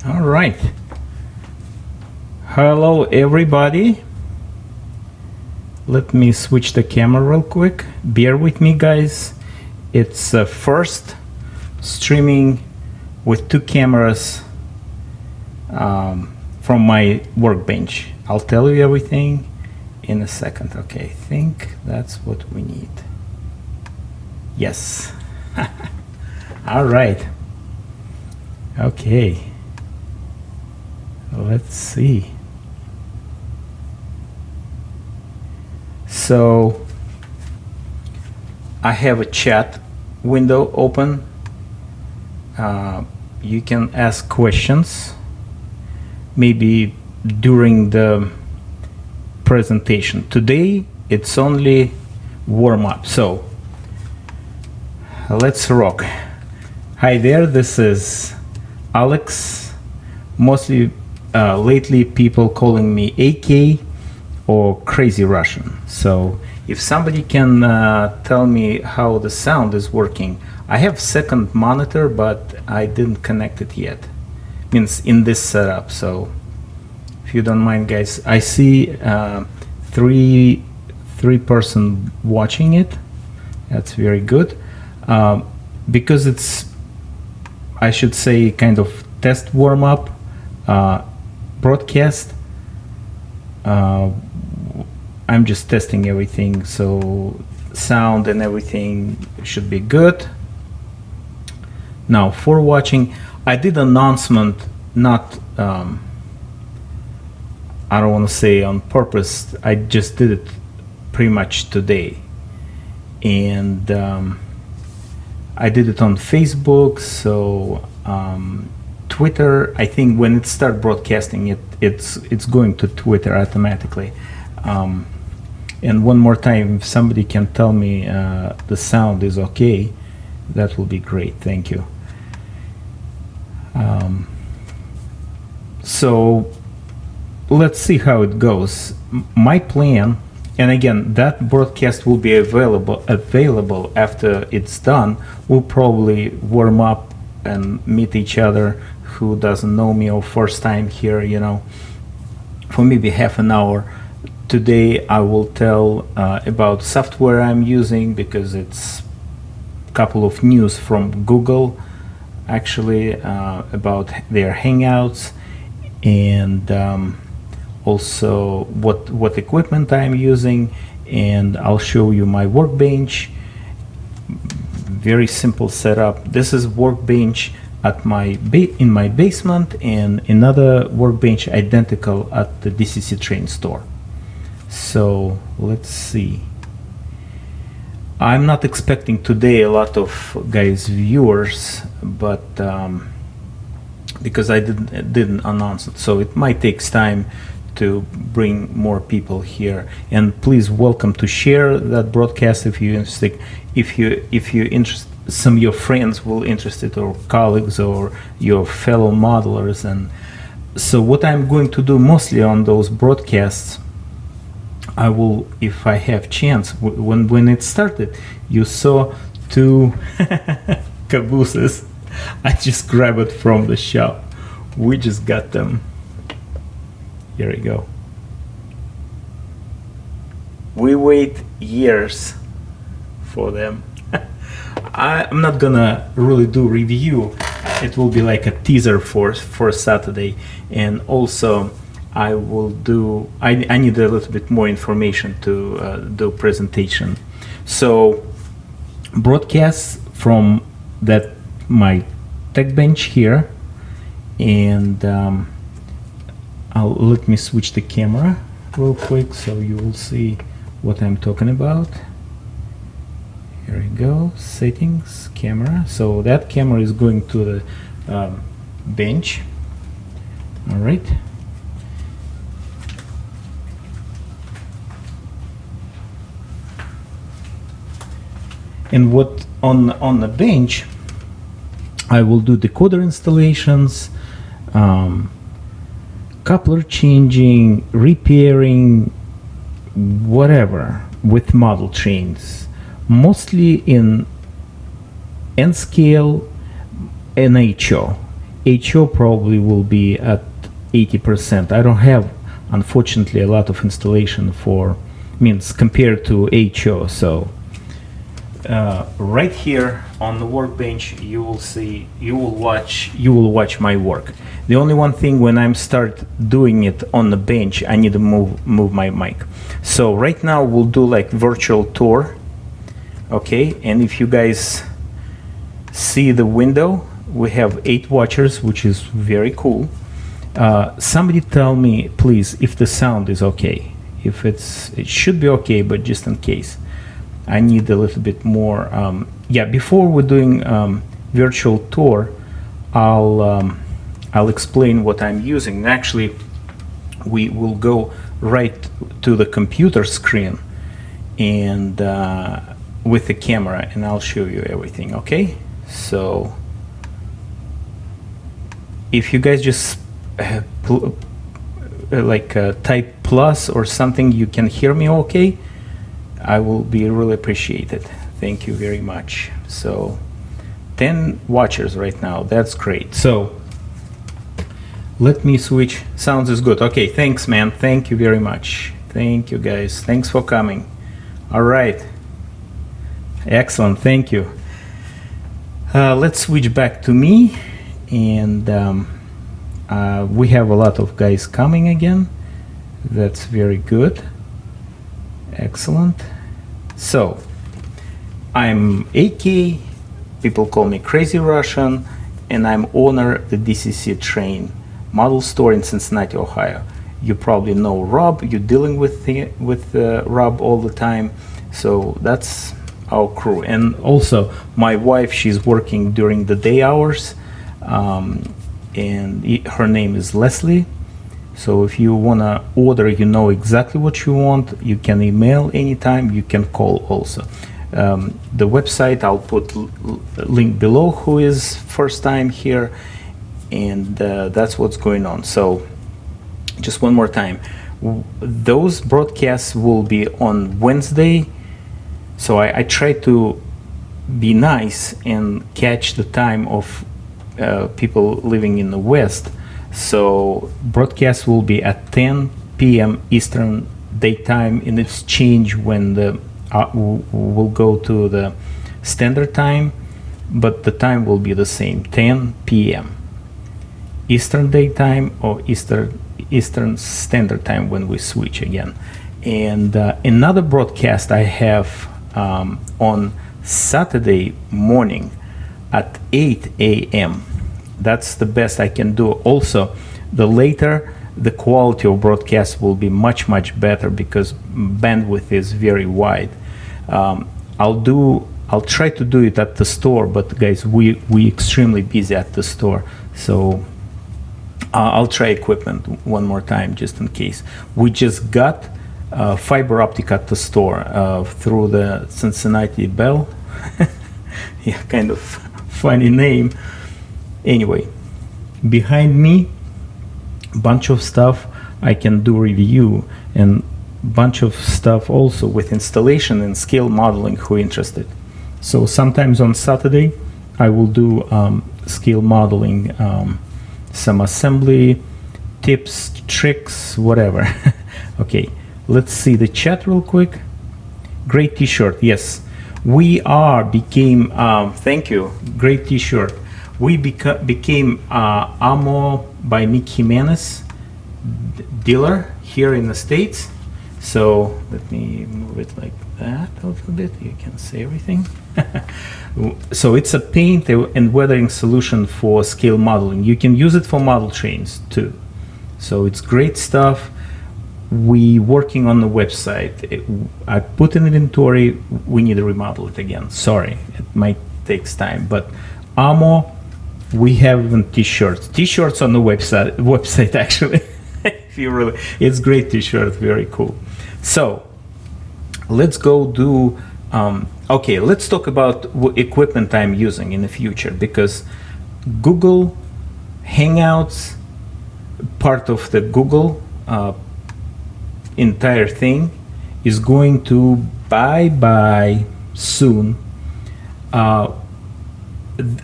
All right. Hello, everybody. Let me switch the camera real quick. Bear with me, guys. It's first streaming with two cameras from my Workbench. I'll tell you everything in a second. Okay, I think that's what we need. Yes. All right. Okay. Let's see. So I have a chat window open. You can ask questions maybe during the presentation. Today it's only warm up, so let's rock. Hi there, this is Alex. Mostly lately people calling me AK or Crazy Russian. So if somebody can tell me how the sound is working. I have second monitor, but I didn't connect it yet. Means in this setup. So if you don't mind, guys, I see three person watching it. That's very good. Because it's, I should say, kind of test warm up broadcast. I'm just testing everything, so sound and everything should be good. Now for watching, I did an announcement, not I don't want to say on purpose, I just did it pretty much today, and I did it on Facebook, so Twitter. I think when it starts broadcasting, it's going to Twitter automatically. And one more time, if somebody can tell me the sound is okay, that will be great. Thank you. So let's see how it goes. My plan, and again, that broadcast will be available after it's done. We'll probably warm up and meet each other who doesn't know me or first time here, you know, for maybe half an hour. Today I will tell about software I'm using, because it's a couple of news from Google actually about their Hangouts, and also what equipment I'm using, and I'll show you my Workbench. Very simple setup. This is Workbench at in my basement, and another Workbench identical at the DCCTRAIN store. So let's see. I'm not expecting today a lot of viewers, but because I didn't announce it, so it might take time to bring more people here. And please welcome to share that broadcast if you're interested. If you're interested, some of your friends will interested, or colleagues, or your fellow modelers. And so what I'm going to do mostly on those broadcasts, I will, if I have chance, when it started, you saw two cabooses. I just grabbed it from the shop. We just got them. Here we go. We wait years for them. I'm not gonna really do review. It will be like a teaser for Saturday, and also I will do. I need a little bit more information to do presentation. So broadcasts from that my Techbench here, and let me switch the camera real quick so you will see what I'm talking about. Here we go, settings, camera. So that camera is going to the bench. All right. And what on the bench, I will do decoder installations, coupler changing, repairing, whatever with model trains, mostly in N-scale, NHO, HO probably will be at 80%. I don't have, unfortunately, a lot of installation for means compared to HO. So right here on the Workbench, you will see, you will watch my work. The only one thing, when I'm start doing it on the bench, I need to move my mic. So right now we'll do like virtual tour. Okay, and if you guys see the window, we have 8 watchers, which is very cool. Somebody tell me, please, if the sound is okay. If it should be okay, but just in case, I need a little bit more. Yeah, before we're doing virtual tour, I'll explain what I'm using. Actually, we will go right to the computer screen and with the camera, and I'll show you everything. Okay, so if you guys just type plus or something, you can hear me okay, I will be really appreciated. Thank you very much. So 10 watchers right now, that's great. So let me switch. Sounds is good. Okay, thanks, man. Thank you very much. Thank you, guys. Thanks for coming. All right, excellent. Thank you. Let's switch back to me, and we have a lot of guys coming again. That's very good. Excellent. So I'm AK, people call me Crazy Russian, and I'm owner the DCCTRAIN model store in Cincinnati, Ohio. You probably know Rob. You're dealing with Rob all the time. So that's our crew. And also my wife, she's working during the day hours, and her name is Leslie. So if you want to order, you know exactly what you want, you can email anytime, you can call also. The website, I'll put link below, who is first time here, and that's what's going on. So just one more time, those broadcasts will be on Wednesday. So I try to be nice and catch the time of people living in the West. So broadcast will be at 10 p.m. Eastern daytime, and it's change when the we'll go to the standard time, but the time will be the same, 10 p.m. Eastern daytime or Eastern standard time when we switch again. And another broadcast I have on Saturday morning at 8 a.m. That's the best I can do. Also, the later, the quality of broadcast will be much better because bandwidth is very wide. I'll try to do it at the store, but guys, we extremely busy at the store. So I'll try equipment one more time just in case. We just got fiber optic at the store through the Cincinnati Bell. Yeah, kind of funny name. Anyway, behind me, bunch of stuff I can do review, and bunch of stuff also with installation and scale modeling who interested. So sometimes on Saturday I will do scale modeling, some assembly tips, tricks, whatever. Okay, let's see the chat real quick. Great t-shirt. Yes, we became thank you, great t-shirt. We became Amo by Nick Jimenez dealer here in the States. So let me move it like that a little bit. You can see everything. So it's a paint and weathering solution for scale modeling. You can use it for model trains too. So it's great stuff. We working on the website. I put in inventory. We need to remodel it again. Sorry, it might takes time, but Amo. We have even t-shirts on the website actually. If you really, it's great t-shirt, very cool. So let's go do okay, let's talk about what equipment I'm using in the future, because Google Hangouts, part of the Google entire thing, is going to bye soon.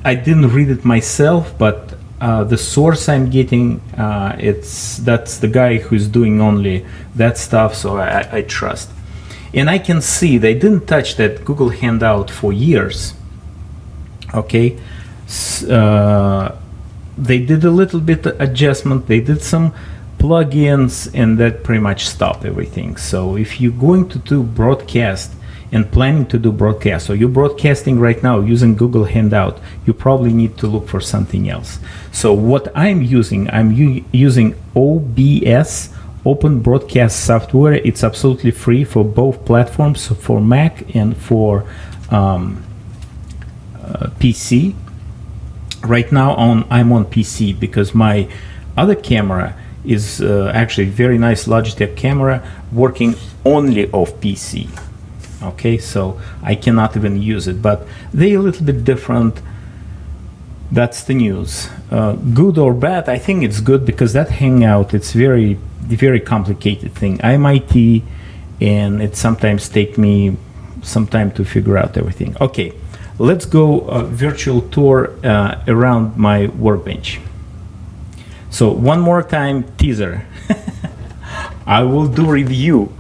I didn't read it myself, but the source I'm getting, that's the guy who's doing only that stuff, so I trust. And I can see they didn't touch that Google Handout for years. Okay, they did a little bit adjustment, they did some plugins, and that pretty much stopped everything. So if you're going to do broadcast and planning to do broadcast, or you're broadcasting right now using Google Handout, you probably need to look for something else. So what I'm using, using OBS, Open Broadcast Software. It's absolutely free for both platforms, for Mac and for PC. Right now I'm on PC because my other camera is actually very nice Logitech camera working only off PC. Okay, so I cannot even use it, but they're a little bit different. That's the news. Good or bad? I think it's good because that Hangout, it's very complicated thing. I'm IT, and it sometimes take me some time to figure out everything. Okay, let's go virtual tour around my Workbench. So one more time, teaser. I will do review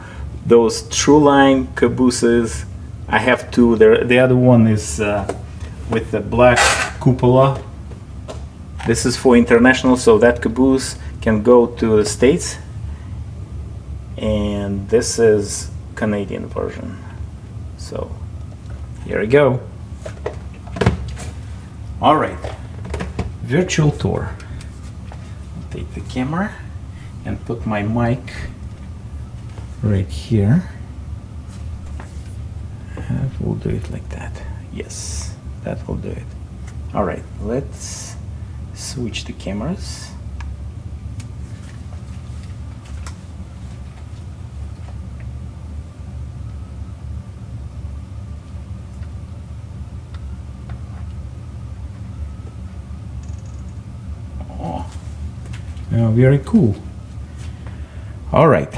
those TrueLine cabooses. I have two. The other one is with the black cupola. This is for international, so that caboose can go to the States. And this is Canadian version. So here we go. All right, virtual tour. I'll take the camera and put my mic right here. We'll do it like that. Yes, that will do it. All right, let's switch the cameras. Oh, very cool. All right.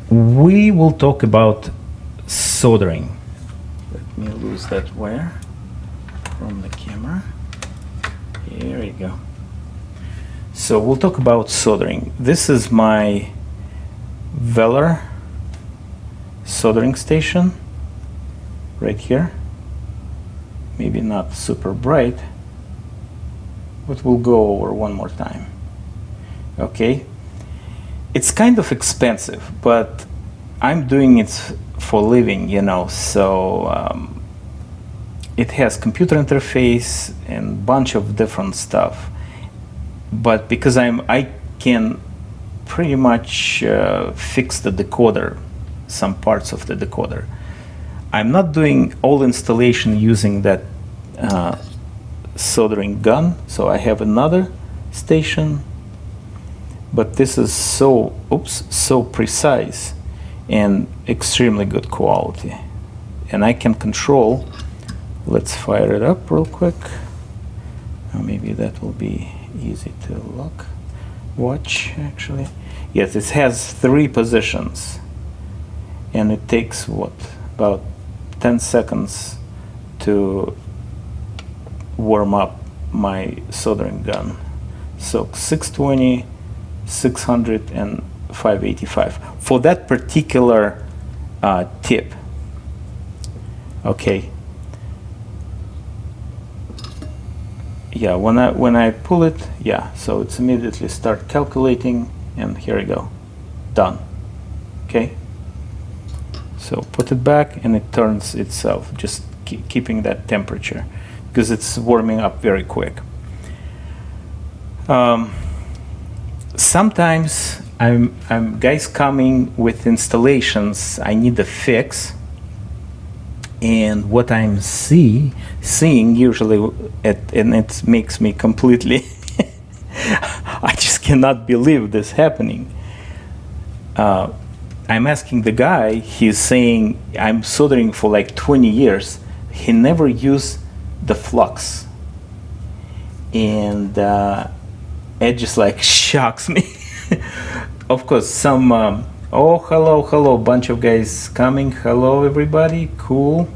We will talk about soldering. Let me lose that wire from the camera. Here we go. So we'll talk about soldering. This is my Velar soldering station right here. Maybe not super bright, but we'll go over one more time. Okay. It's kind of expensive, but I'm doing it for living, you know, so it has computer interface and bunch of different stuff. But because I can pretty much fix the decoder, some parts of the decoder. I'm not doing all installation using that soldering gun, so I have another station. But this is so precise and extremely good quality. And I can control, let's fire it up real quick. Maybe that will be easy to watch actually. Yes, it has 3 positions. And it takes about 10 seconds to warm up my soldering gun. So 620, 600 and 585 for that particular tip. Okay. Yeah, when I pull it, yeah, so it's immediately start calculating, and here we go, done. Okay. So put it back, and it turns itself, just keeping that temperature because it's warming up very quick. Sometimes I'm guys coming with installations. I need a fix, and what I'm seeing usually, and it makes me completely. I just cannot believe this happening. I'm asking the guy. He's saying I'm soldering for like 20 years. He never used the flux, and it just like shocks me. Of course, some oh, hello, bunch of guys coming. Hello everybody, cool.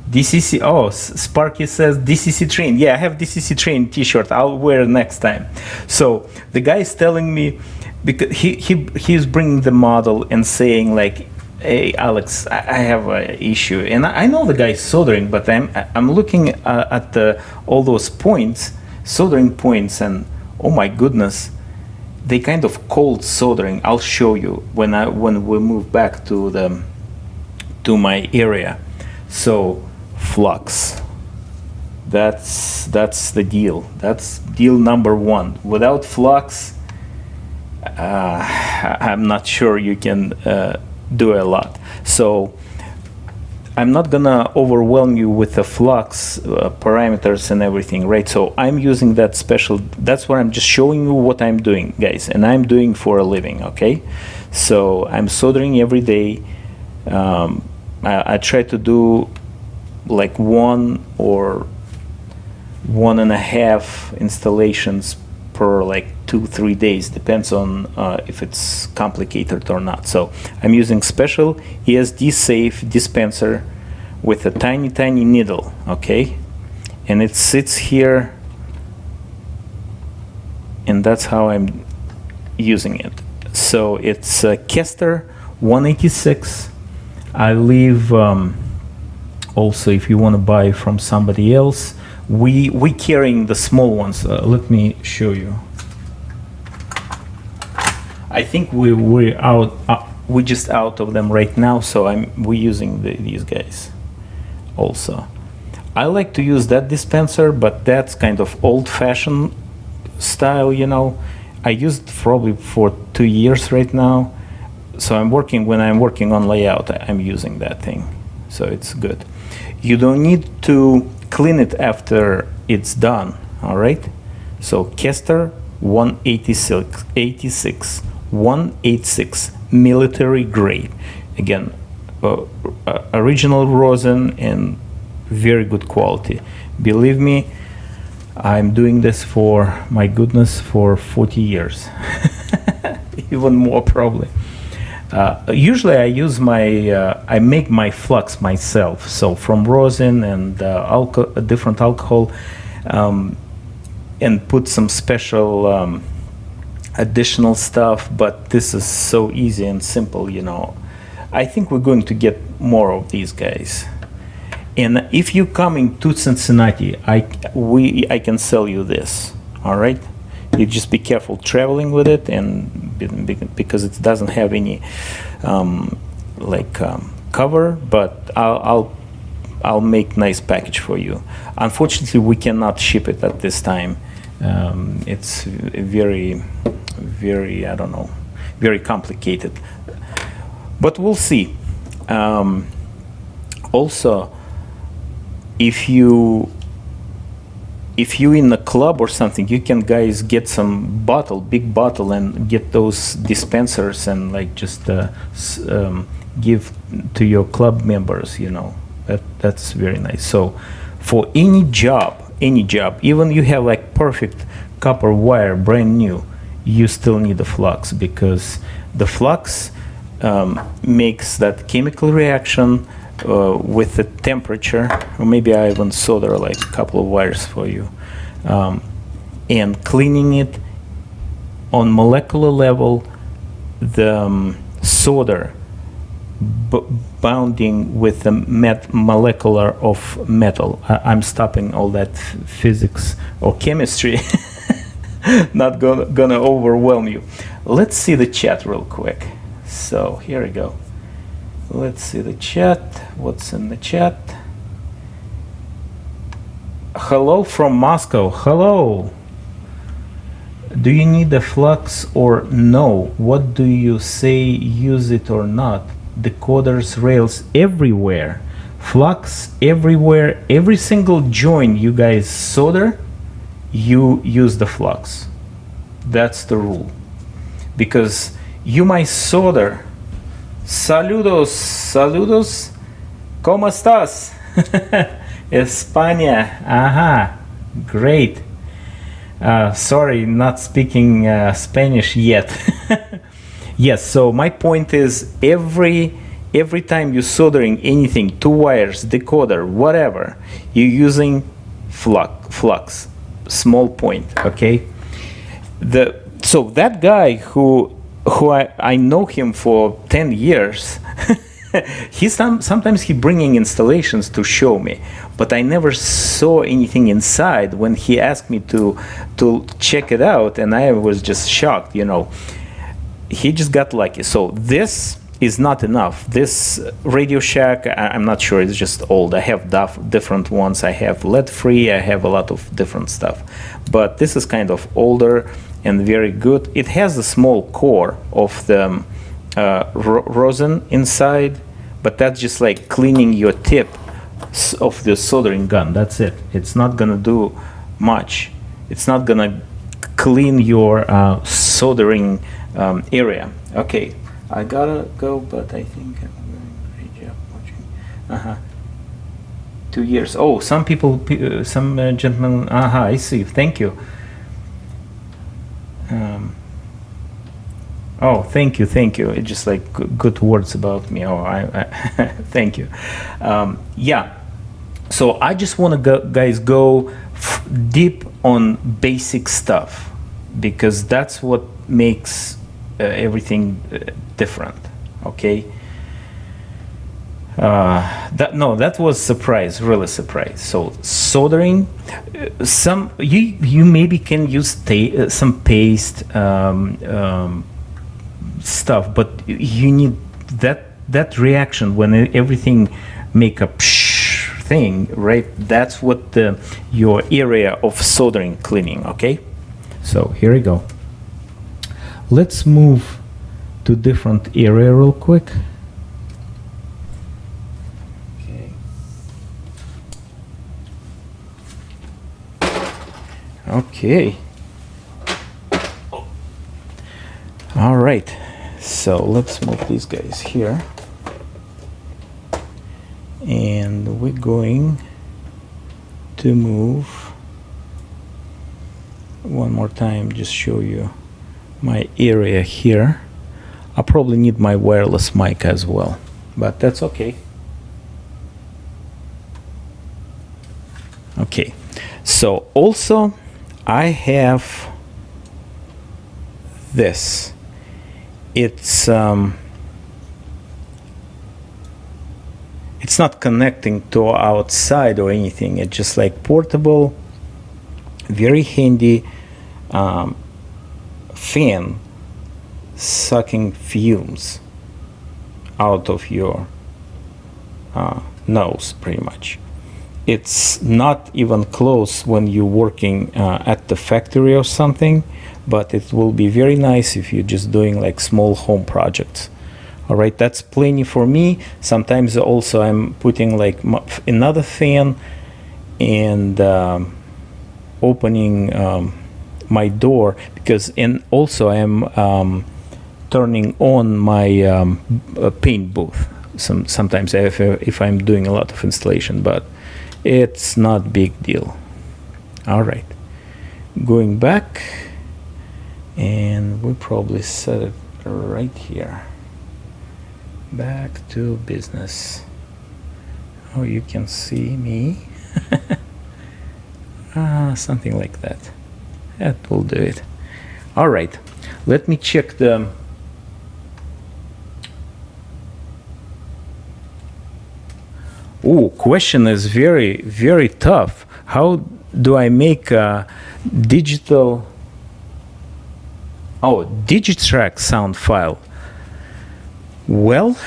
DCC. Oh, Sparky says DCC Train. Yeah, I have DCC Train T-shirt. I'll wear it next time. So the guy is telling me, because he's bringing the model and saying like, "Hey Alex, I have an issue," and I know the guy is soldering, but I'm looking at all those points, soldering points, and oh my goodness, they kind of cold soldering. I'll show you when we move back to my area. So flux, that's the deal. That's deal number one. Without flux, I'm not sure you can do a lot. So I'm not gonna overwhelm you with the flux parameters and everything, right? So I'm using that special, that's where I'm just showing you what I'm doing, guys, and I'm doing for a living, okay? So I'm soldering every day. I try to do like 1 or 1.5 installations per like 2-3 days, depends on if it's complicated or not. So I'm using special ESD safe dispenser with a tiny needle, okay, and it sits here, and that's how I'm using it. So it's Kester 186. I leave also, if you want to buy from somebody else, we carrying the small ones. Let me show you. I think we're out. We're just out of them right now, so we're using these guys. Also, I like to use that dispenser, but that's kind of old-fashioned style, you know. I used it probably for 2 years right now. So when I'm working on layout, I'm using that thing. So it's good. You don't need to clean it after it's done, all right? So Kester 186 military grade. Again, original rosin and very good quality. Believe me, I'm doing this for, my goodness, for 40 years. Even more probably. Usually I use I make my flux myself, so from rosin and different alcohol, and put some special additional stuff, but this is so easy and simple, you know. I think we're going to get more of these guys. And if you're coming to Cincinnati, I can sell you this, all right? You just be careful traveling with it, and because it doesn't have any cover, but I'll make nice package for you. Unfortunately, we cannot ship it at this time. It's very, I don't know, very complicated. But we'll see. Also, if you in a club or something, you can guys get some big bottle, and get those dispensers and like just give to your club members, you know. That's very nice. So for any job, even you have like perfect copper wire, brand new, you still need the flux, because the flux makes that chemical reaction with the temperature, or maybe I even solder like a couple of wires for you, and cleaning it on molecular level, the solder bounding with the molecular of metal. I'm stopping all that physics or chemistry. Not gonna overwhelm you. Let's see the chat real quick. So here we go. Let's see the chat. What's in the chat? Hello from Moscow. Hello. Do you need a flux or no? What do you say, use it or not? Decoders, rails everywhere. Flux everywhere. Every single joint you guys solder, you use the flux. That's the rule. Because you might solder. Saludos. ¿Cómo estás? España. Aha. Great. Sorry, not speaking Spanish yet. Yes, so my point is every every time you're soldering anything, 2 wires, decoder, whatever, you're using flux, small point, okay? So that guy who I know him for 10 years, sometimes he bringing installations to show me, but I never saw anything inside when he asked me to check it out, and I was just shocked, you know. He just got lucky. So this is not enough. This Radio Shack, I'm not sure, it's just old. I have different ones. I have lead-free, I have a lot of different stuff. But this is kind of older and very good. It has a small core of the rosin inside, but that's just like cleaning your tip of the soldering gun. That's it. It's not gonna do much. It's not gonna clean your soldering area. Okay, I gotta go, but I think I'm doing a great job watching. 2 years. Oh, some people, some gentlemen. I see. Thank you. Oh, thank you. It's just like good words about me. Oh, I thank you. Yeah. So I just want to guys go deep on basic stuff, because that's what makes everything different. Okay. That was surprise, really surprise. So soldering, you maybe can use some paste stuff, but you need that reaction when everything make a psh thing, right? That's what your area of soldering cleaning. Okay, so here we go. Let's move to different area real quick. Okay. All right. So let's move these guys here. And we're going to move one more time, just show you my area here. I probably need my wireless mic as well, but that's okay. Okay. So also, I have this. It's not connecting to outside or anything. It's just like portable, very handy fan sucking fumes out of your nose, pretty much. It's not even close when you're working at the factory or something, but it will be very nice if you're just doing like small home projects. All right, that's plenty for me. Sometimes also I'm putting like another fan and opening my door, because also I'm turning on my paint booth sometimes if I'm doing a lot of installation, but it's not big deal. All right, going back, and we probably set it right here. Back to business. Oh, you can see me. Something like that. That will do it. All right, let me check the question is very, very tough. How do I make a digital Digitrack sound file? Well,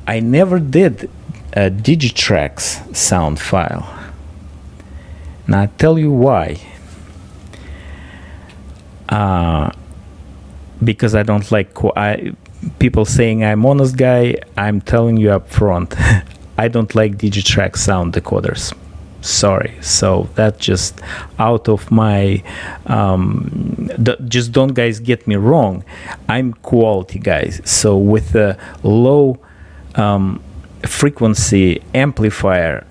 I never did a Digitrack's sound file. Now I'll tell you why. Because I don't like people saying I'm honest guy. I'm telling you up front. I don't like Digitrack sound decoders. Sorry. So that just out of my just don't guys get me wrong. I'm quality guys. So with a low frequency amplifier,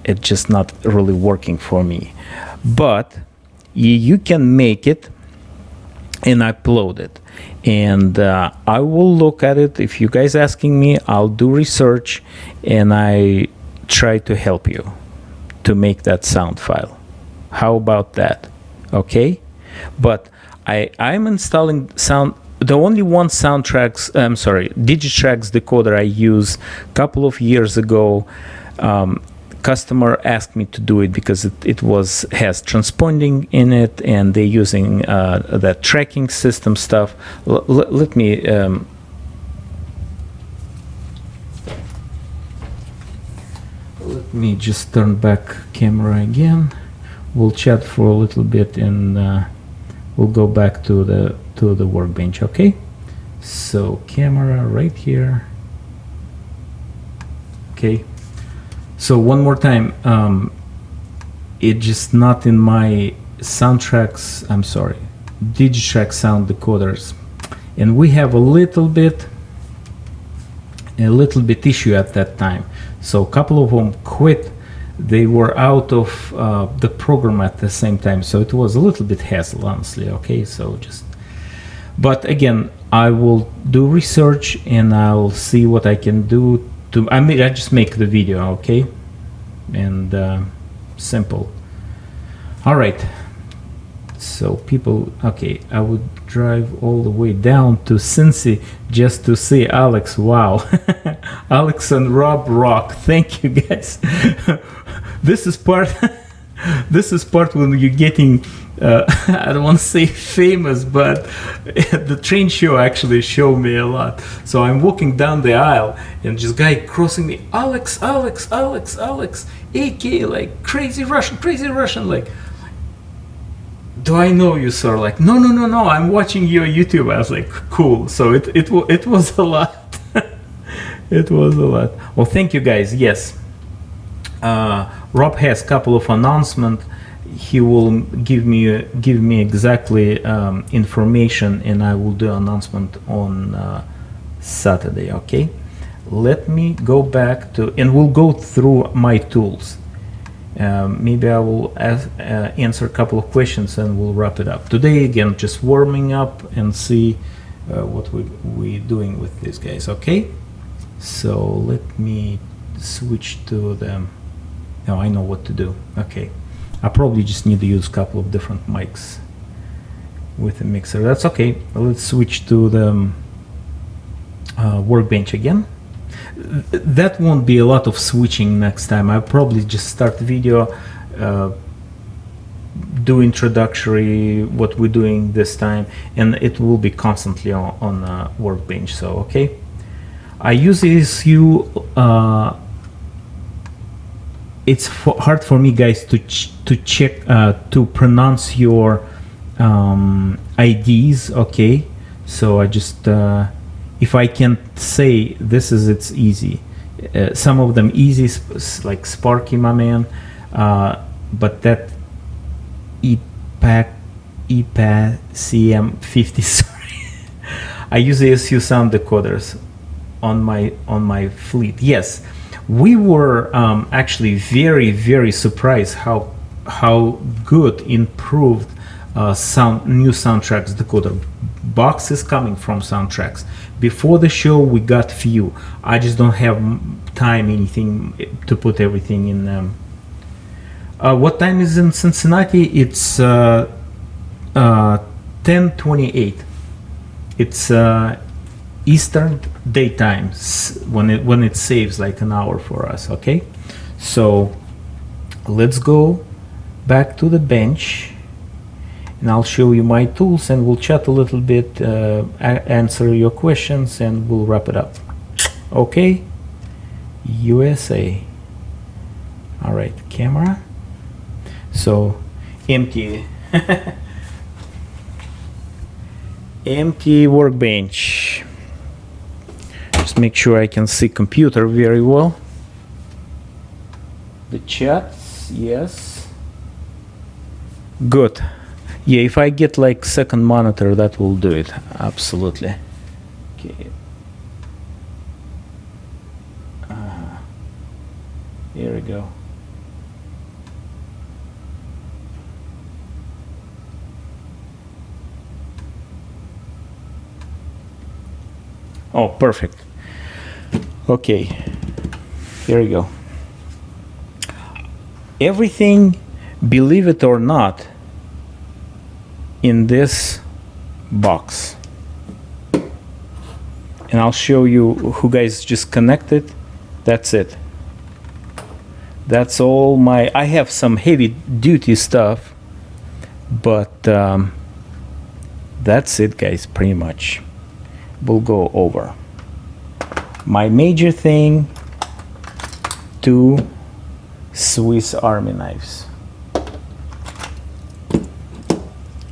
it's just not really working for me. But you can make it and upload it. And I will look at it. If you guys asking me, I'll do research, and I try to help you to make that sound file. How about that? Okay, but I'm installing sound. The only one Digitrax decoder I used a couple of years ago. Customer asked me to do it because it has transponding in it, and they're using that tracking system stuff. Let me just turn back camera again. We'll chat for a little bit, and we'll go back to the Workbench. Okay, so camera right here. Okay, so one more time, it's just not in my soundtracks. I'm sorry, Digitrax sound decoders, and we have a little bit issue at that time. So a couple of them quit. They were out of the program at the same time, so it was a little bit hassle, honestly. Okay, so but again, I will do research, and I'll see what I can do to. I just make the video, okay, and simple. All right. So people, okay, I would drive all the way down to Cincy just to see Alex. Wow. Alex and Rob rock. Thank you, guys. This is part when you're getting I don't want to say famous, but the train show actually showed me a lot. So I'm walking down the aisle, and this guy crossing me, Alex, AK, like crazy Russian, like, do I know you, sir? Like, no, I'm watching your YouTube. I was like, cool. So it was a lot. It was a lot. Well, thank you, guys. Yes, Rob has a couple of announcements. He will give me exactly information, and I will do announcement on Saturday. Okay, let me go back to, and we'll go through my tools. Maybe I will answer a couple of questions, and we'll wrap it up. Today, again, just warming up and see what we're doing with these guys. Okay, so let me switch to the. Now I know what to do. Okay, I probably just need to use a couple of different mics with the mixer. That's okay. Let's switch to the Workbench again. That won't be a lot of switching next time. I'll probably just start the video, do introductory, what we're doing this time, and it will be constantly on Workbench. So okay, I use ASU. It's hard for me, guys, to check to pronounce your IDs. Okay, so I just if I can't say this is, it's easy. Some of them easy, like Sparky, my man, but that CM50. Sorry, I use ASU sound decoders on my fleet. Yes, we were actually very surprised how good improved new Soundtracks decoder box is coming from Soundtracks. Before the show, we got few. I just don't have anything to put everything in. What time is in Cincinnati? It's 10:28. It's Eastern daytime when it saves like an hour for us. Okay, so let's go back to the bench, and I'll show you my tools, and we'll chat a little bit, answer your questions, and we'll wrap it up. Okay, USA. All right, camera. So empty empty Workbench. Just make sure I can see computer very well. The chats, yes, good. Yeah, if I get like second monitor, that will do it. Absolutely. Okay. Here we go. Oh, perfect. Okay, here we go. Everything, believe it or not, in this box. And I'll show you who guys just connected. That's it. That's all my, I have some heavy duty stuff, but that's it, guys, pretty much. We'll go over. My major thing, 2 Swiss Army knives.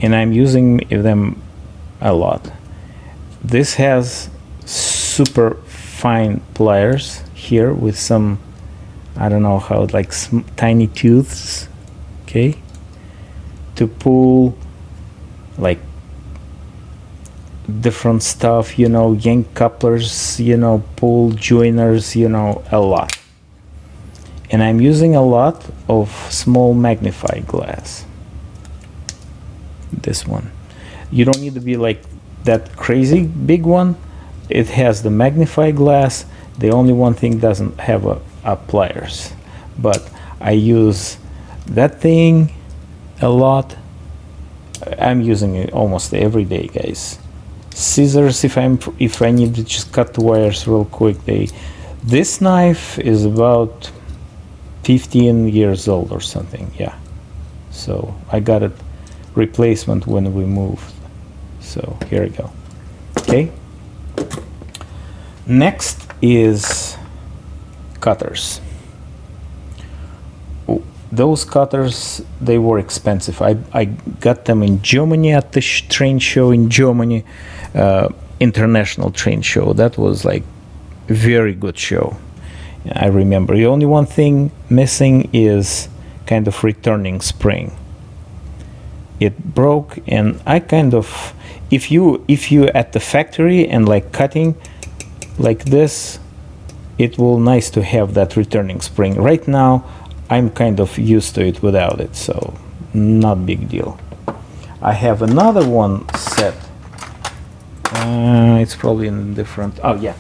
And I'm using them a lot. This has super fine pliers here with some, I don't know how, like tiny tooths, okay, to pull like different stuff, you know, yank couplers, you know, pull joiners, you know, a lot. And I'm using a lot of small magnifying glass. This one, you don't need to be like that crazy big one. It has the magnifying glass. The only one thing doesn't have a pliers, but I use that thing a lot. I'm using it almost every day, guys. Scissors, if I need to just cut the wires real quick. This knife is about 15 years old or something, yeah. So I got it replacement when we moved. So here we go. Okay. Next is cutters. Those cutters, they were expensive. I got them in Germany at the train show in Germany, international train show. That was like very good show. I remember. The only one thing missing is kind of returning spring. It broke, and I kind of, if you at the factory and like cutting like this, it will nice to have that returning spring. Right now I'm kind of used to it without it, so not big deal. I have another one set. It's probably in different, oh yeah.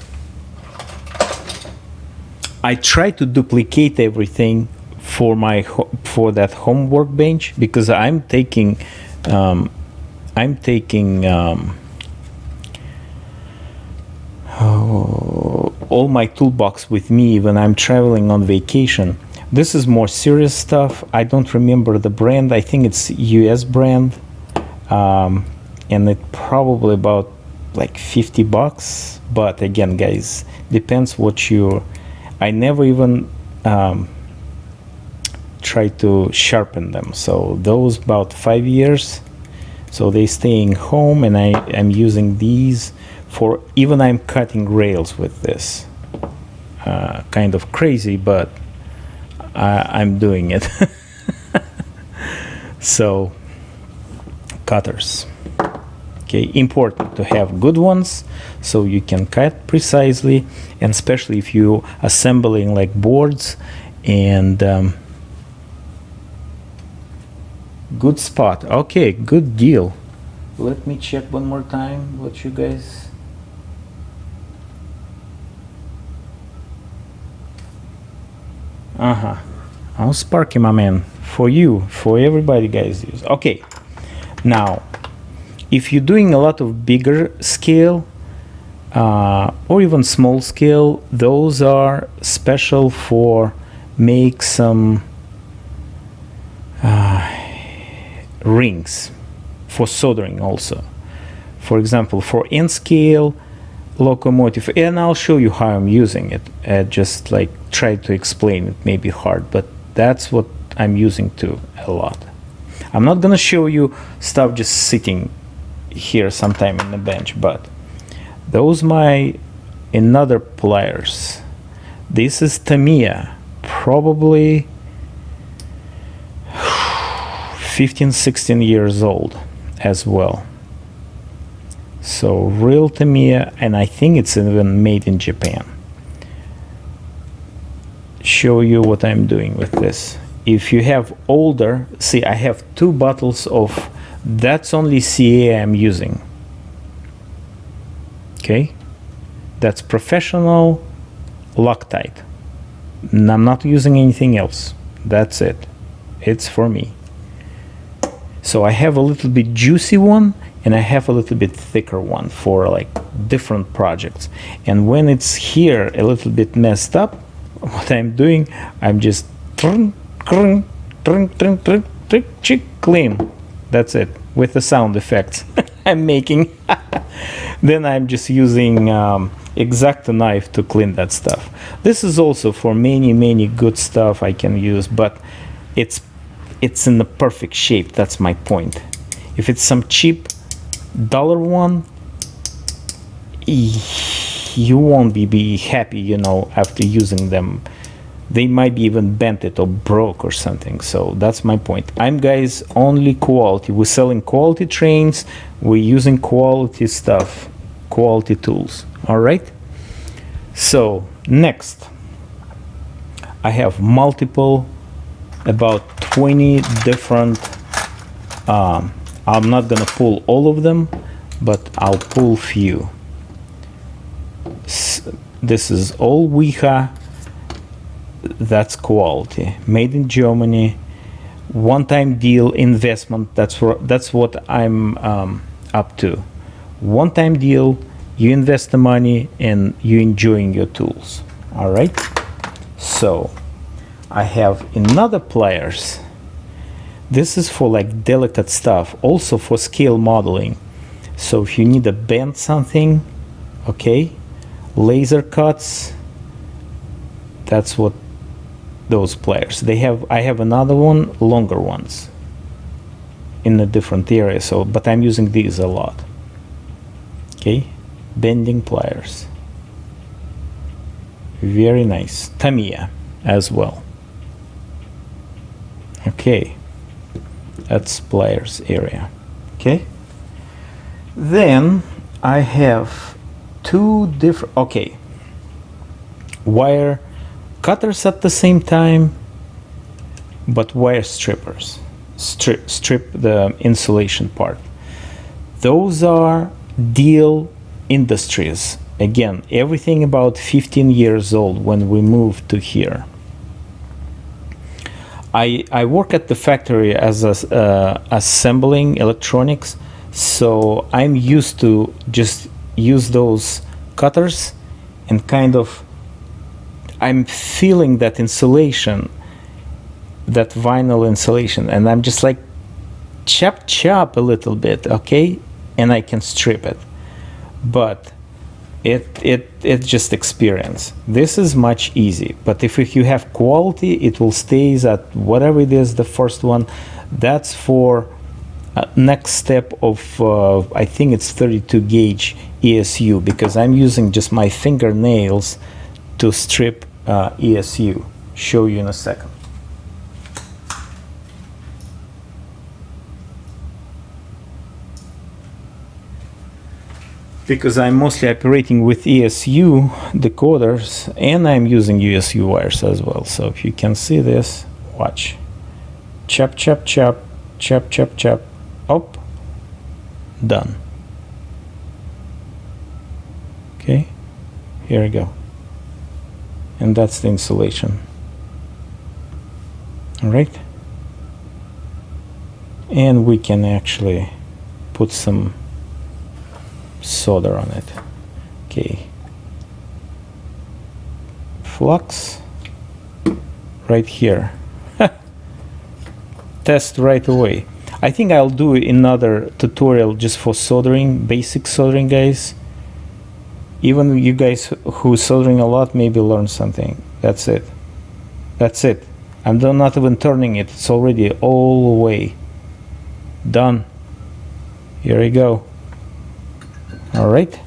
I try to duplicate everything for my for that home workbench, because I'm taking all my toolbox with me when I'm traveling on vacation. This is more serious stuff. I don't remember the brand. I think it's US brand, and it probably about like $50. But again, guys, depends what you. I never even try to sharpen them. So those about 5 years. So they staying home, and I'm using these for, even I'm cutting rails with this. Kind of crazy, but I'm doing it. So cutters, okay, important to have good ones so you can cut precisely, and especially if you assembling like boards. And good spot. Okay, good deal. Let me check one more time what you guys. Oh, Sparky, my man, for you, for everybody, guys. Okay, now if you're doing a lot of bigger scale or even small scale, those are special for make some rings for soldering also. For example, for N scale locomotive, and I'll show you how I'm using it. Just like try to explain it, may be hard, but that's what I'm using too a lot. I'm not gonna show you stuff just sitting here sometime in the bench, but those my another pliers. This is Tamiya, probably 15-16 years old as well. So real Tamiya, and I think it's even made in Japan. Show you what I'm doing with this. If you have older, see, I have 2 bottles of, that's only CA I'm using. Okay, That's professional Loctite. And I'm not using anything else. That's it. It's for me. So I have a little bit juicy one and I have a little bit thicker one for like different projects. And when it's here a little bit messed up, what I'm doing, I'm just clean. That's it, with the sound effects I'm making. Then I'm just using X-Acto knife to clean that stuff. This is also for many good stuff I can use, but it's in the perfect shape. That's my point. If it's some cheap dollar one, you won't be happy, you know, after using them. They might be even bent it or broke or something. So that's my point. I'm guys only quality. We're selling quality trains. We're using quality stuff, quality tools. All right. So next, I have multiple, about 20 different. I'm not gonna pull all of them, but I'll pull few. This is all Wiha. That's quality, made in Germany, one-time deal investment. That's what I'm up to. One-time deal, you invest the money and you enjoying your tools. All right. So I have another pliers. This is for like delicate stuff, also for scale modeling. So if you need to bend something, okay, laser cuts. That's what those pliers. I have another one, longer ones in a different area. So, but I'm using these a lot. Okay, bending pliers. Very nice. Tamiya as well. Okay, that's pliers area. Okay, then I have two different, okay, wire cutters at the same time, but wire strippers. Strip the insulation part. Those are Deal Industries. Again, everything about 15 years old when we moved to here. I work at the factory as assembling electronics, so I'm used to just use those cutters and kind of I'm feeling that insulation, that vinyl insulation, and I'm just like chop a little bit, okay, and I can strip it. But it's just experience. This is much easy, but if you have quality, it will stays at whatever it is, the first one. That's for next step of I think it's 32 gauge ESU, because I'm using just my fingernails to strip ESU. Show you in a second. Because I'm mostly operating with ESU decoders and I'm using ESU wires as well. So if you can see this, watch. Chop, chop, chop, chop, chop, chop, up, done. Okay, here we go. And that's the insulation. All right. And we can actually put some solder on it. Okay. Flux right here. Test right away. I think I'll do another tutorial just for soldering, basic soldering, guys. Even you guys who soldering a lot maybe learn something. That's it. That's it. I'm not even turning it. It's already all the way done. Here we go. All right.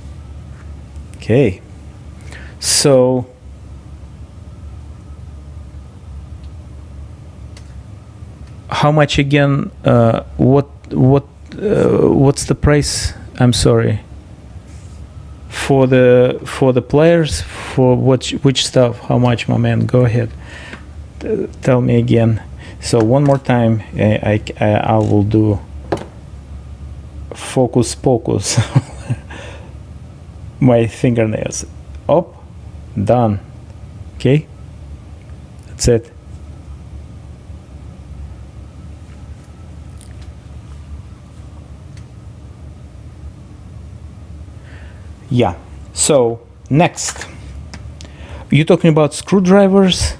Okay. So how much again? What's the price? I'm sorry. For the players, for which stuff? How much, my man? Go ahead. Tell me again. So one more time, I will do focus pocus. My fingernails. up, done. Okay, that's it. Yeah, so next, you talking about screwdrivers,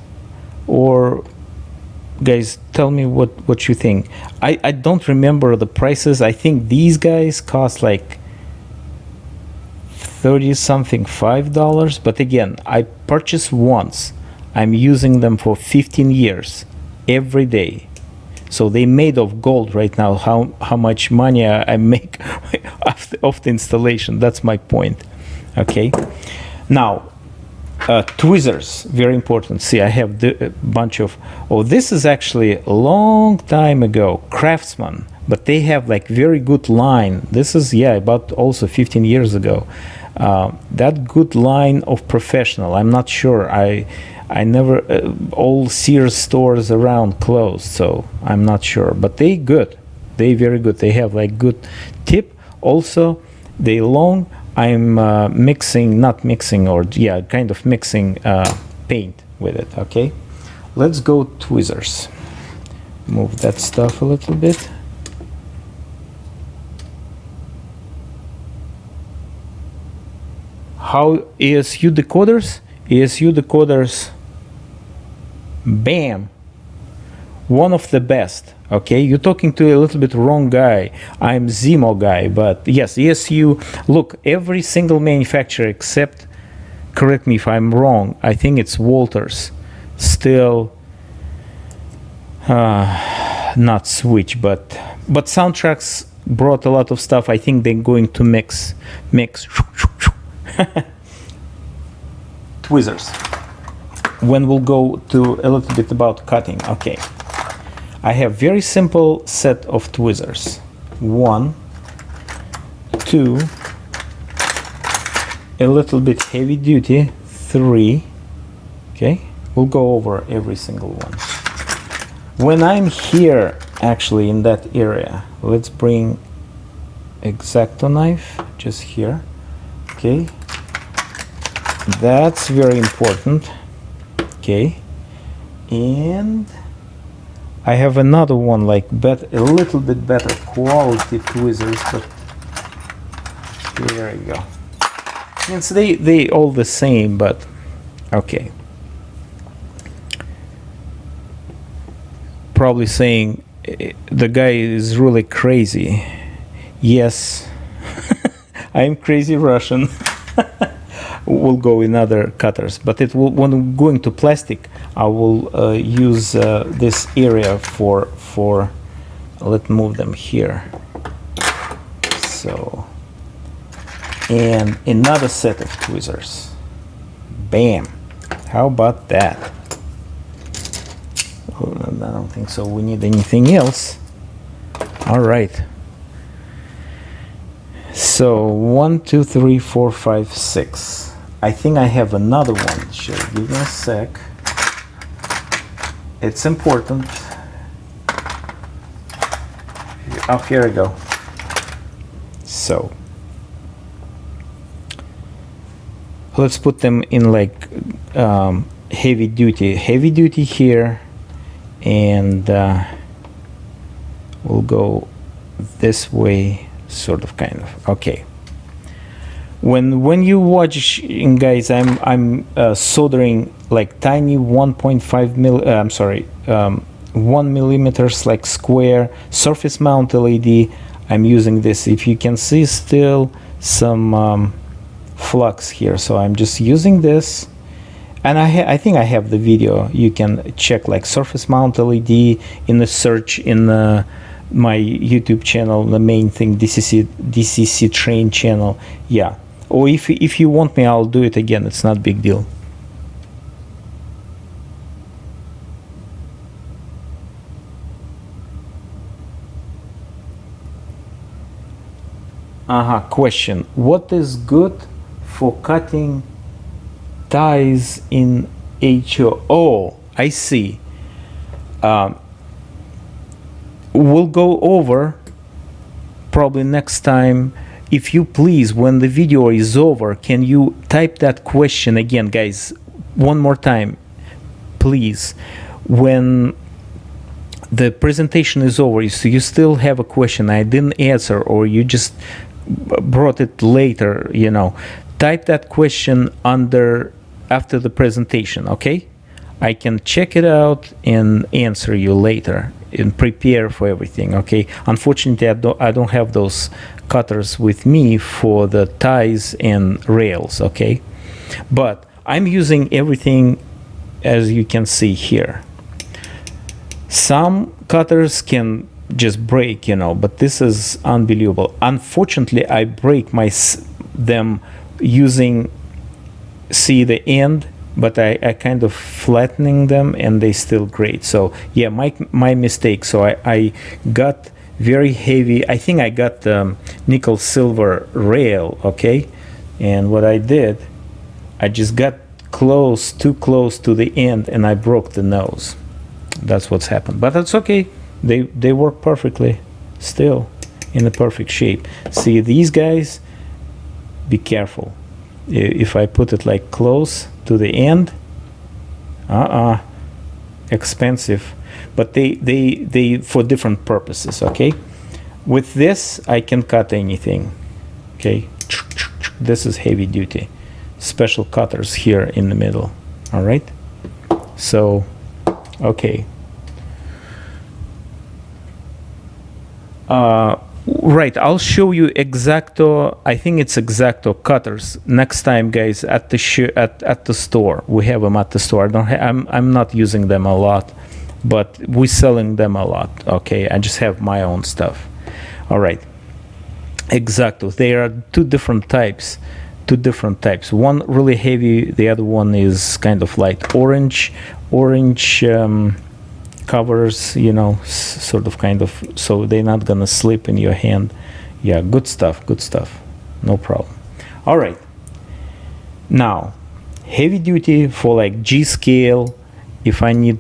or guys, tell me what you think. I don't remember the prices. I think these guys cost like 30 something, $5, but again, I purchased once. I'm using them for 15 years every day. So they made of gold right now. How much money I make of the installation? That's my point. Okay. Now, tweezers, very important. See, I have the bunch of. Oh, this is actually a long time ago, Craftsman, but they have like very good line. This is about also 15 years ago. That good line of professional. I'm not sure. I never, all Sears stores around closed, so I'm not sure. But they good. They very good. They have like good tip. Also, they long. I'm not mixing, or kind of mixing paint with it. Okay, let's go tweezers. Move that stuff a little bit. How ESU decoders? ESU decoders. Bam, one of the best. Okay, you're talking to a little bit wrong guy. I'm Zemo guy, but yes, ESU. Look, every single manufacturer except, correct me if I'm wrong, I think it's Walters, still not switch, but Soundtracks brought a lot of stuff. I think they're going to mix tweezers. When we'll go to a little bit about cutting. Okay, I have very simple set of tweezers. 1, 2, a little bit heavy duty, 3. Okay, we'll go over every single one. When I'm here, actually in that area, let's bring X-Acto knife just here. Okay, that's very important. Okay, and I have another one like a little bit better quality tweezers, but there you go. And so they all the same, but okay. Probably saying the guy is really crazy. Yes, I am crazy Russian. Will go in other cutters, but it will, when I'm going to plastic, I will use this area for let's move them here. So, and another set of tweezers. Bam, how about that? Oh, I don't think so we need anything else. All right, so 1, 2, 3, 4, 5, 6. I think I have another one. Sure, give me a sec. It's important. Oh, here we go. So let's put them in like heavy duty here, and we'll go this way, sort of, kind of. Okay. When you watch, guys, I'm soldering like tiny 1.5 mil. I'm sorry, 1 millimeters like square surface mount LED. I'm using this. If you can see, still some flux here. So I'm just using this, and I think I have the video. You can check like surface mount LED in the search in my YouTube channel, the main thing, DCCTRAIN channel. Yeah. Or if you want me, I'll do it again. It's not a big deal. Question. What is good for cutting ties in HO? Oh, I see. We'll go over probably next time if you please, when the video is over, can you type that question again, guys, one more time, please? When the presentation is over, so you still have a question I didn't answer, or you just brought it later, you know, type that question after the presentation, okay? I can check it out and answer you later and prepare for everything, okay? Unfortunately, I don't have those cutters with me for the ties and rails, okay? But I'm using everything as you can see here. Some cutters can just break, you know, but this is unbelievable. Unfortunately, I break them using, see the end, but I kind of flattening them and they still great. So yeah, my mistake. So I got very heavy, I think I got nickel silver rail, okay? And what I did, I just got too close to the end and I broke the nose. That's what's happened, but that's okay. They work perfectly, still in a perfect shape. See these guys, be careful. If I put it like close to the end, expensive, but they for different purposes, okay? With this, I can cut anything, okay? This is heavy duty. Special cutters here in the middle, all right? So, okay. Right, I'll show you X-Acto. I think it's X-Acto cutters next time, guys. At the store, we have them at the store. I'm not using them a lot, but we're selling them a lot. Okay, I just have my own stuff. All right, X-Acto. There are two different types. One really heavy. The other one is kind of light orange. Covers, you know, sort of kind of, so they're not gonna slip in your hand. Yeah, good stuff, no problem. All right, now heavy duty for like G scale. If I need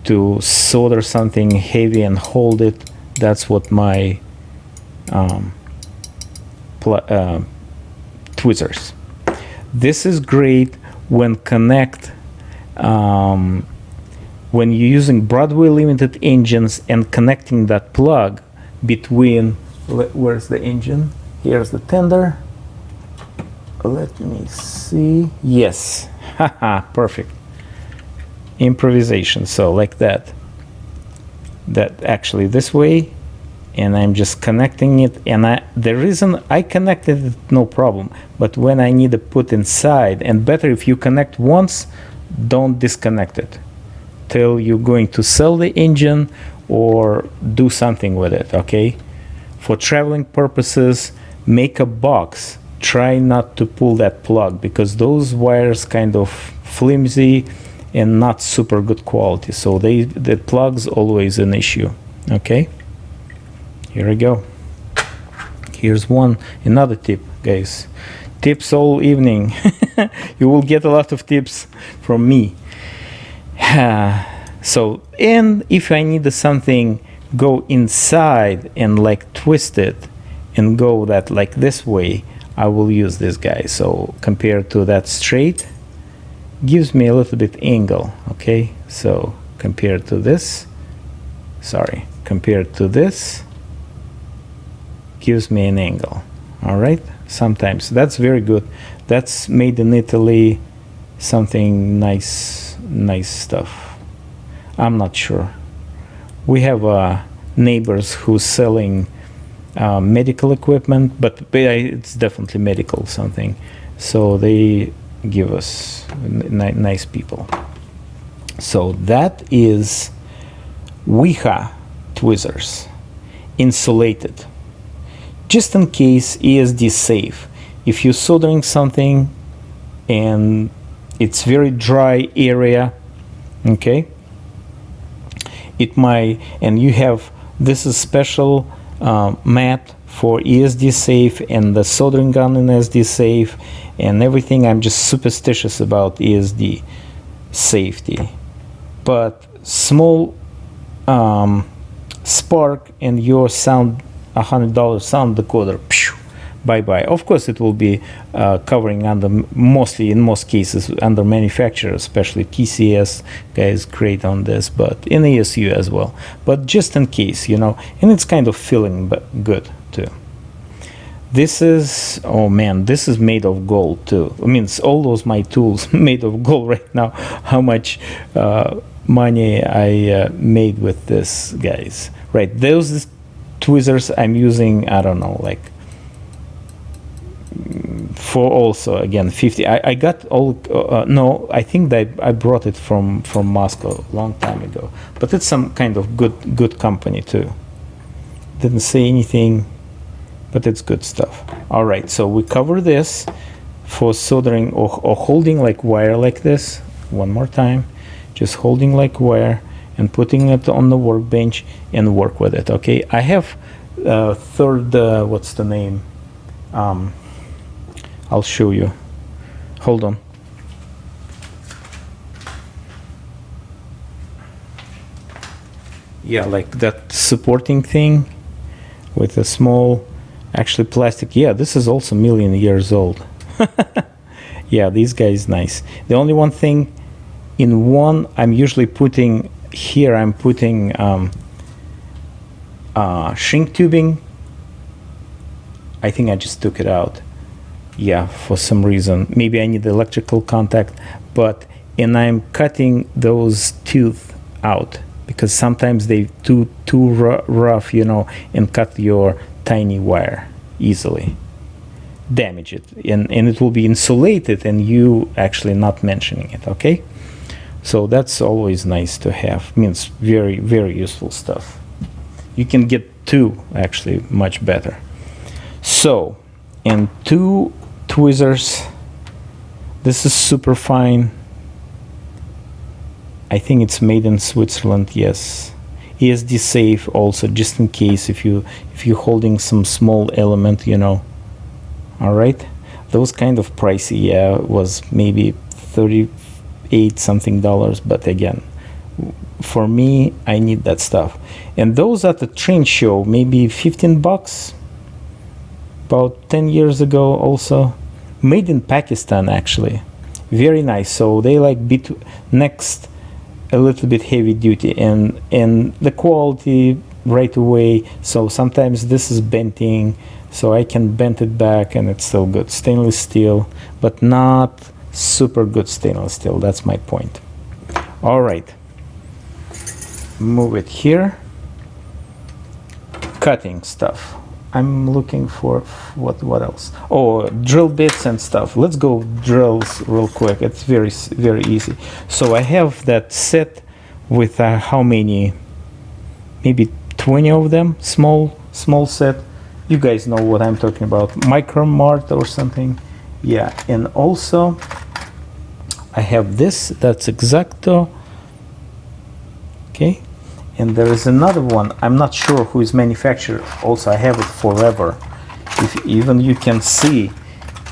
to solder something heavy and hold it, that's what my tweezers. This is great when when you're using Broadway limited engines and connecting that plug between, where's the engine? Here's the tender. Let me see. Yes, haha, perfect. Improvisation, so like that. That actually this way, and I'm just connecting it. And the reason I connected it, no problem. But when I need to put inside, and better if you connect once, don't disconnect it till you're going to sell the engine or do something with it, okay? For traveling purposes, make a box. Try not to pull that plug because those wires kind of flimsy and not super good quality. So the plug's always an issue, okay? Here we go. Here's another tip, guys. Tips all evening. You will get a lot of tips from me. So, and if I need something go inside and like twist it and go that like this way, I will use this guy. So compared to that straight, gives me a little bit angle, okay? So compared to this, gives me an angle, all right? Sometimes that's very good. That's made in Italy, something nice stuff. I'm not sure. We have neighbors who's selling medical equipment, but it's definitely medical something. So they give us nice people. So that is Wiha tweezers, insulated, just in case ESD safe. If you're soldering something and it's very dry area, okay, it might, and you have, this is special mat for ESD safe and the soldering gun in ESD safe and everything. I'm just superstitious about ESD safety, but small spark and your $100 sound decoder bye-bye. Of course, it will be covering under, mostly in most cases, under manufacturer, especially TCS guys great on this, but in ASU as well. But just in case, you know, and it's kind of feeling good too. This is, oh man, this is made of gold too. I mean, it's all those my tools made of gold right now. How much money I made with this, guys. Right, those tweezers I'm using, I don't know, like for also again 50. I got all no, I think that I brought it from Moscow a long time ago, but it's some kind of good company too. Didn't say anything, but it's good stuff. All right, so we cover this for soldering or holding like wire like this. One more time, just holding like wire and putting it on the workbench and work with it. Okay, I have third, what's the name? I'll show you. Hold on. Yeah, like that supporting thing with a small, actually plastic. Yeah, this is also million years old. Yeah, this guy is nice. The only one thing, in one, I'm usually putting, here I'm putting shrink tubing. I think I just took it out. Yeah, for some reason. Maybe I need electrical contact, but, and I'm cutting those teeth out because sometimes they too rough, you know, and cut your tiny wire easily. Damage it, and it will be insulated and you actually not mentioning it, okay? So that's always nice to have. Means very, very useful stuff. You can get two actually much better. So, and two tweezers. This is super fine. I think it's made in Switzerland, yes. ESD safe also, just in case if you're holding some small element, you know. All right, those kind of pricey, yeah, was maybe $38 something, but again, for me, I need that stuff. And those at the train show, maybe 15 bucks, about 10 years ago also, made in Pakistan actually, very nice. So they like next a little bit heavy duty and the quality right away. So sometimes this is bending, so I can bend it back and it's still good. Stainless steel, but not super good stainless steel. That's my point. All right, move it here. Cutting stuff. I'm looking for what else? Oh, drill bits and stuff. Let's go drills real quick. It's very easy. So I have that set with how many? Maybe 20 of them. Small set. You guys know what I'm talking about. Micromart or something. Yeah, and also I have this. That's Exacto. Okay. And there is another one. I'm not sure who is manufacturer. Also, I have it forever. If even you can see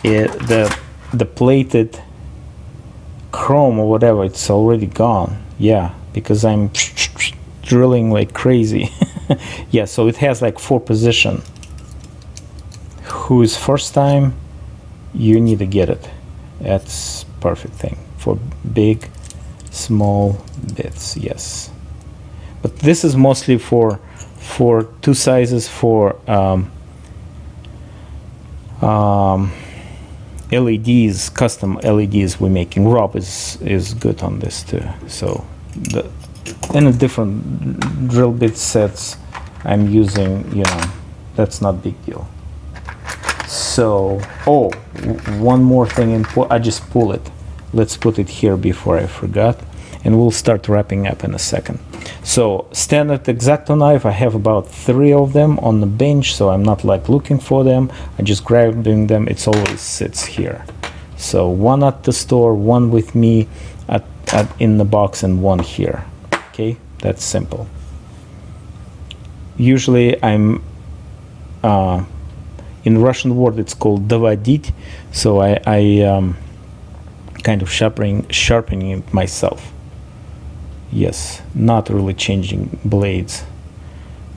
it, the plated chrome or whatever, it's already gone. Yeah, because I'm drilling like crazy. Yeah, so it has like 4 position. Who is first time? You need to get it. That's perfect thing for big, small bits. Yes. But this is mostly for 2 sizes for LEDs, custom LEDs we're making. Rob is good on this too. So and a different drill bit sets I'm using, you know, that's not big deal. So, oh, one more thing, I just pull it. Let's put it here before I forgot, and we'll start wrapping up in a second. So standard Exacto knife, I have about 3 of them on the bench, so I'm not like looking for them. I just grabbing them. It's always sits here. So 1 at the store, 1 with me in the box, and 1 here. Okay, that's simple. Usually I'm in Russian word it's called доводить, so I kind of sharpening it myself. Yes, not really changing blades.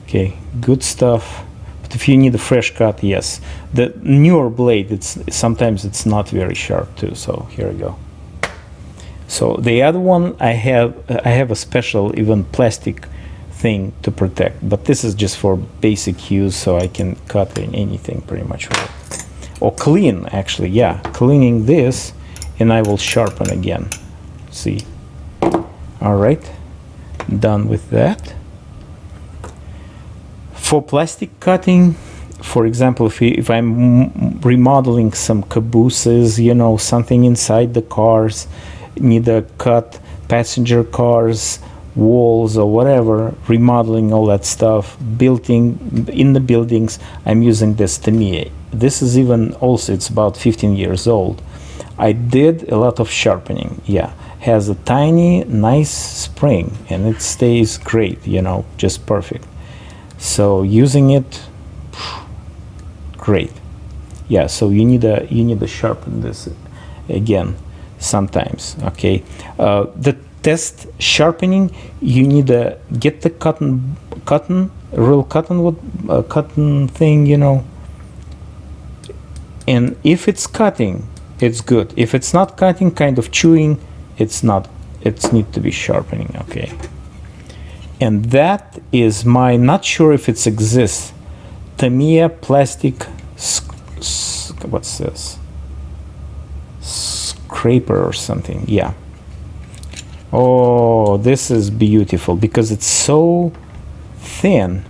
Okay, good stuff. But if you need a fresh cut, yes. The newer blade, sometimes it's not very sharp too. So here we go. So the other one, I have a special even plastic thing to protect, but this is just for basic use, so I can cut anything pretty much. Or clean, actually, yeah, cleaning this, and I will sharpen again. See. All right, done with that. For plastic cutting, for example, if I'm remodeling some cabooses, you know, something inside the cars, need to cut passenger cars, walls or whatever, remodeling all that stuff, building in the buildings, I'm using this Tamiya. This is even also, it's about 15 years old. I did a lot of sharpening, yeah. Has a tiny, nice spring, and it stays great, you know, just perfect. So using it, great. Yeah, so you need to sharpen this again sometimes, okay. The test sharpening, you need to get the real cotton thing, you know. And if it's cutting, it's good. If it's not cutting, kind of chewing, it's not. It needs to be sharpening, okay. And that is my, not sure if it exists, Tamiya plastic, what's this? Scraper or something, yeah. Oh, this is beautiful because it's so thin.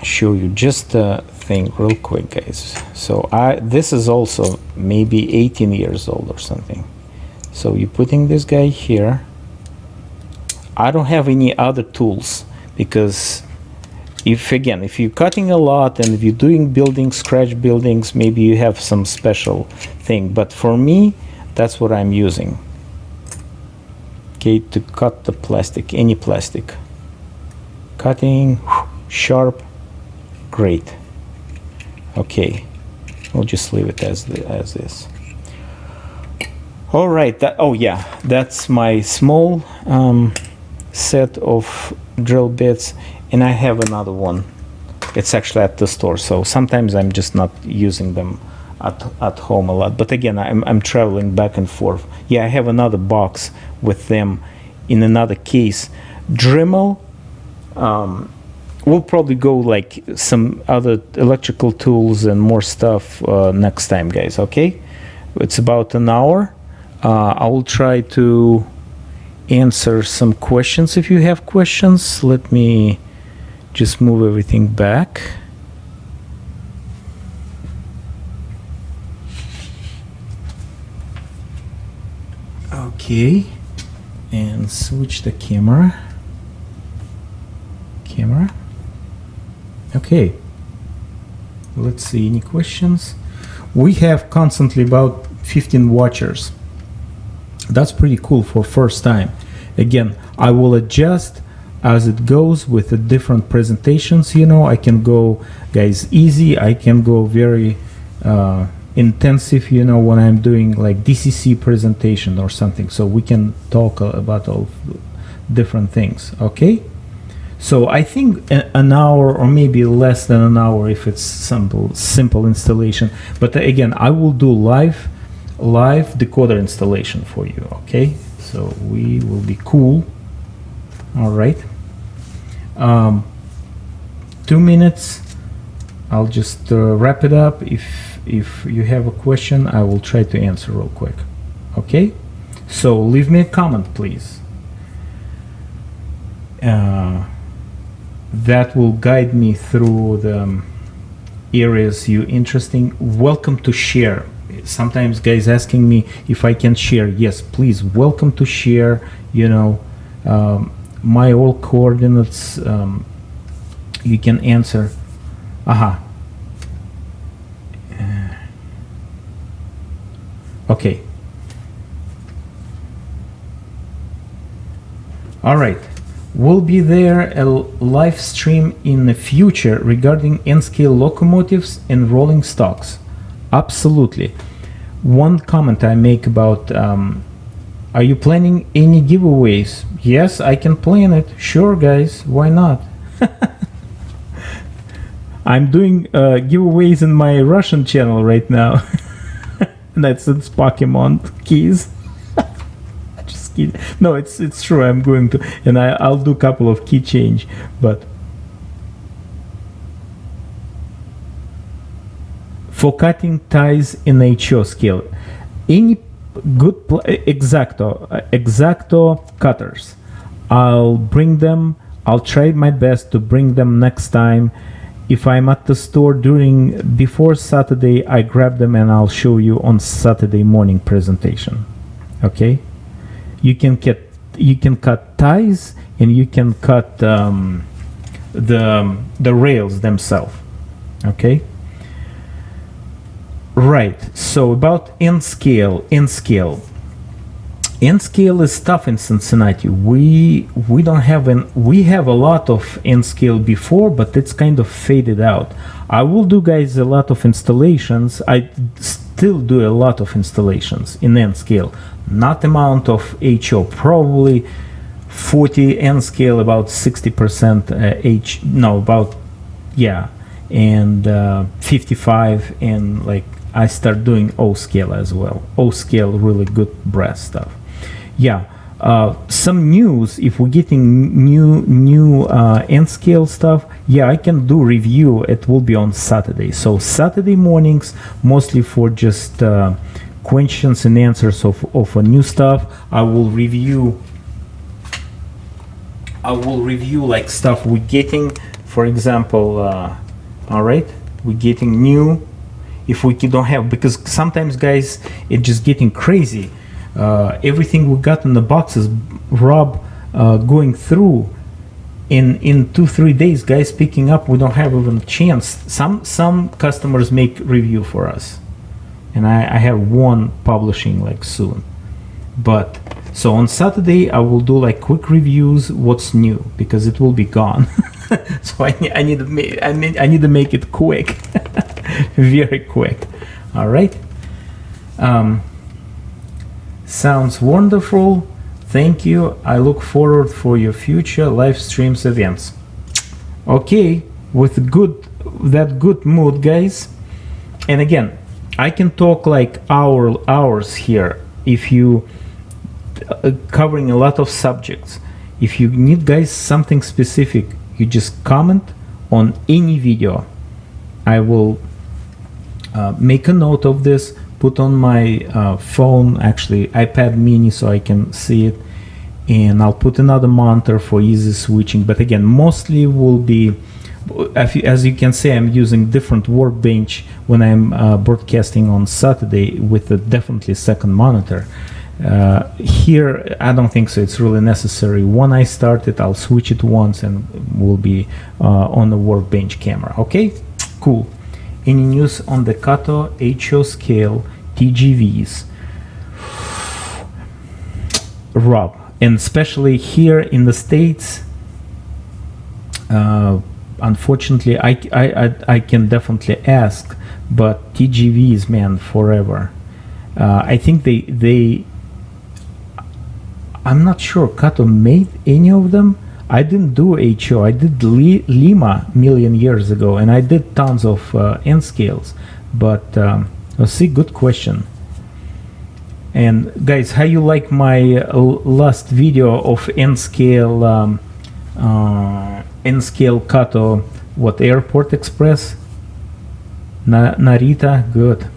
Show you just the thing real quick, guys. So this is also maybe 18 years old or something. So you're putting this guy here. I don't have any other tools because if you're cutting a lot and if you're doing buildings, scratch buildings, maybe you have some special thing. But for me, that's what I'm using. Okay, to cut the plastic, any plastic. Cutting, sharp, great. Okay, we'll just leave it as this. All right, oh yeah, that's my small set of drill bits, and I have another one. It's actually at the store, so sometimes I'm just not using them at home a lot. But again, I'm traveling back and forth. Yeah, I have another box with them in another case. Dremel, we'll probably go like some other electrical tools and more stuff next time, guys, okay? It's about an hour. I will try to answer some questions if you have questions. Let me just move everything back. Okay, and switch the camera. Okay, let's see, any questions? We have constantly about 15 watchers. That's pretty cool for first time. Again, I will adjust as it goes with the different presentations, you know. I can go, guys, easy. I can go very intensive, you know, when I'm doing like DCC presentation or something. So we can talk about all different things, okay? So I think an hour or maybe less than an hour if it's simple installation. But again, I will do live decoder installation for you, okay? So we will be cool. All right, 2 minutes. I'll just wrap it up. If you have a question, I will try to answer real quick, okay? So leave me a comment, please. That will guide me through the areas you're interested in. Welcome to share. Sometimes guys asking me if I can share. Yes, please, welcome to share, you know, my all coordinates, you can answer. Okay. All right. Will be there a live stream in the future regarding N-scale locomotives and rolling stocks? Absolutely. One comment I make about, are you planning any giveaways? Yes, I can plan it. Sure, guys, why not? I'm doing giveaways in my Russian channel right now. That's it's Pokemon keys. Just kidding. No, it's true. I'm going to, and I'll do a couple of key change, but for cutting ties in HO scale, any good exacto cutters, I'll bring them. I'll try my best to bring them next time. If I'm at the store before Saturday, I grab them and I'll show you on Saturday morning presentation. Okay, you can cut ties and you can cut the rails themselves. Okay. Right. So about N scale. N scale is tough in Cincinnati. We don't have we have a lot of N scale before, but it's kind of faded out. I will do, guys, a lot of installations. I still do a lot of installations in N scale. Not amount of HO, probably 40 N scale, about 60% and 55, and like I start doing O scale as well. O scale, really good brass stuff. Yeah. Some news, if we're getting new N scale stuff, yeah, I can do review. It will be on Saturday. So Saturday mornings, mostly for just questions and answers of new stuff. I will review like stuff we're getting. For example, all right, we're getting new. If we don't have, because sometimes, guys, it's just getting crazy. Everything we got in the boxes, Rob, going through in 2-3 days, guys, picking up. We don't have even a chance. Some customers make review for us, and I have one publishing like soon. But so on Saturday I will do like quick reviews, what's new, because it will be gone. So I need to make it quick. Very quick. All right. Sounds wonderful. Thank you. I look forward for your future live streams events. Okay, with that good mood, guys. And again, I can talk like hours here if you covering a lot of subjects. If you need, guys, something specific, you just comment on any video. I will make a note of this, put on my phone, actually iPad mini, so I can see it, and I'll put another monitor for easy switching. But again, mostly will be, as you can see, I'm using different Workbench when I'm broadcasting on Saturday with a definitely second monitor. Here I don't think so it's really necessary. When I start it, I'll switch it once and we'll be on the Workbench camera. Okay, cool. Any news on the Kato HO scale TGVs? Rob, and especially here in the States, unfortunately I can definitely ask, but TGVs, man, forever. I think they I'm not sure Kato made any of them. I didn't do HO. I did Lima million years ago, and I did tons of N scales. But let's see. Good question. And guys, how you like my last video of N scale Kato? What, Airport Express? Narita, good.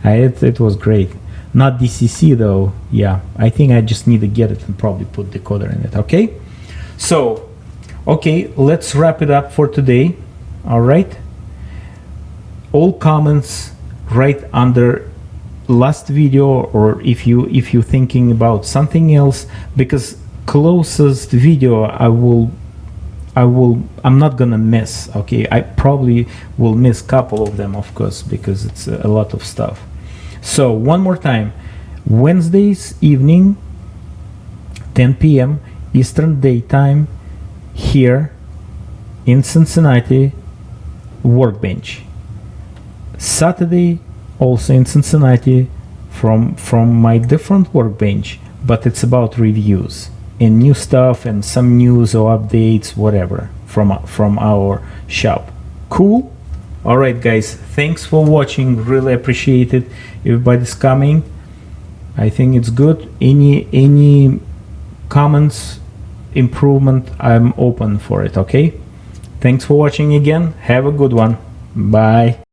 It was great. Not DCC though. Yeah, I think I just need to get it and probably put decoder in it. Okay, so okay, let's wrap it up for today. All right, all comments right under last video, or if you thinking about something else, because closest video I'm not gonna miss. Okay, I probably will miss couple of them, of course, because it's a lot of stuff. So one more time, Wednesdays evening, 10 p.m. Eastern Daytime, here in Cincinnati, Workbench. Saturday, also in Cincinnati, from my different Workbench, but it's about reviews and new stuff and some news or updates, whatever, from our shop. Cool. All right, guys, thanks for watching. Really appreciate it. Everybody's coming. I think it's good. Any comments, improvement, I'm open for it. Okay, thanks for watching again. Have a good one. Bye.